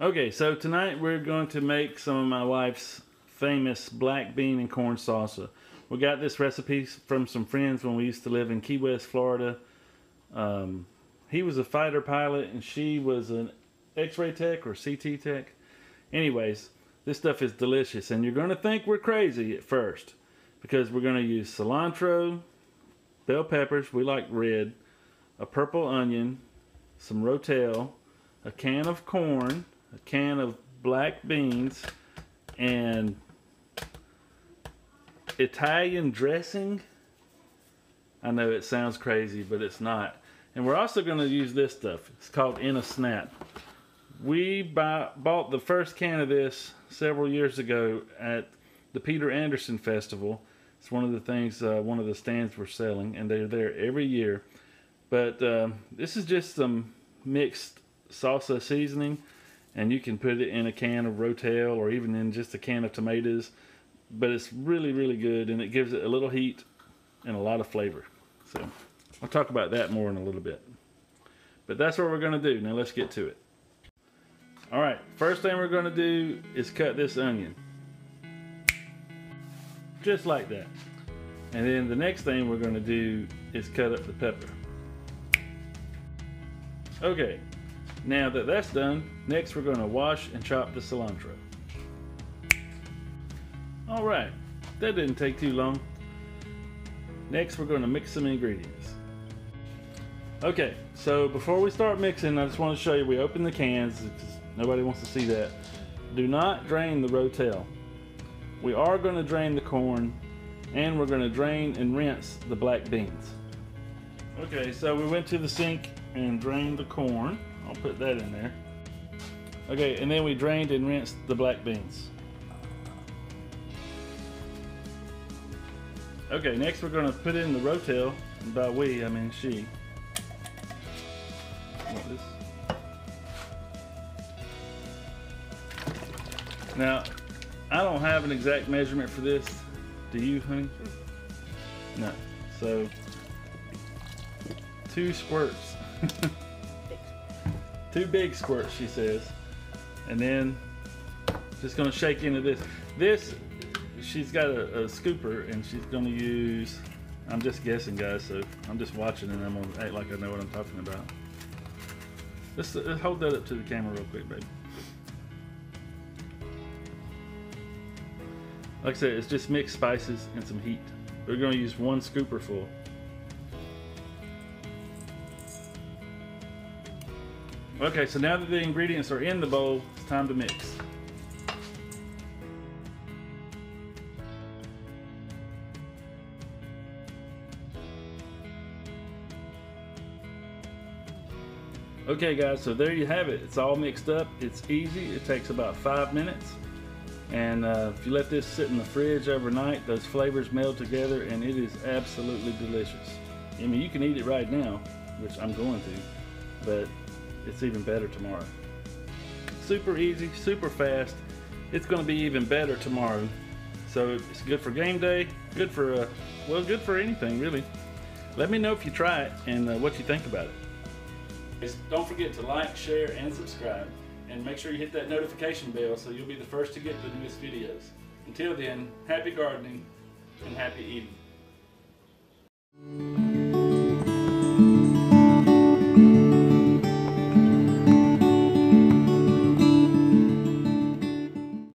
Okay, so tonight we're going to make some of my wife's famous black bean and corn salsa. We got this recipe from some friends when we used to live in Key West, Florida. He was a fighter pilot and she was an X-ray tech or CT tech. Anyways, this stuff is delicious and you're going to think we're crazy at first because we're going to use cilantro, bell peppers, we like red, a purple onion, some rotel, a can of corn, a can of black beans, and Italian dressing. I know it sounds crazy, but it's not. And we're also going to use this stuff. It's called In a Snap. We bought the first can of this several years ago at the Peter Anderson Festival. It's one of the things, one of the stands we're selling, and they're there every year. But this is just some mixed salsa seasoning, and you can put it in a can of rotel or even in just a can of tomatoes. But it's really, really good, and it gives it a little heat and a lot of flavor. So I'll talk about that more in a little bit. But that's what we're going to do. Now let's get to it. All right, first thing we're going to do is cut this onion. Just like that. And then the next thing we're going to do is cut up the pepper. Okay, now that that's done, next we're going to wash and chop the cilantro. All right, that didn't take too long. Next, we're going to mix some ingredients. Okay, so before we start mixing, I just want to show you, we open the cans, because nobody wants to see that. Do not drain the rotel. We are going to drain the corn, and we're going to drain and rinse the black beans. Okay, so we went to the sink and drained the corn. I'll put that in there. Okay, and then we drained and rinsed the black beans. Okay, next we're going to put in the rotel, and by we, I mean she. Now, I don't have an exact measurement for this. Do you, honey? No. So, 2 squirts. 2 big squirts, she says. And then, just going to shake into this. This, she's got a scooper, and she's going to use, I'm just guessing, guys, so I'm just watching, and I'm going to act like I know what I'm talking about. Let's hold that up to the camera real quick, baby. Like I said, it's just mixed spices and some heat. We're going to use 1 scooper full. Okay, so now that the ingredients are in the bowl, it's time to mix. Okay guys, so there you have it. It's all mixed up. It's easy. It takes about 5 minutes. And if you let this sit in the fridge overnight, those flavors meld together and it is absolutely delicious. I mean, you can eat it right now, which I'm going to, but it's even better tomorrow. Super easy, super fast. It's going to be even better tomorrow. So it's good for game day, good for, well, good for anything really. Let me know if you try it and what you think about it. Don't forget to like, share, and subscribe. And make sure you hit that notification bell so you'll be the first to get the newest videos. Until then, happy gardening and happy eating.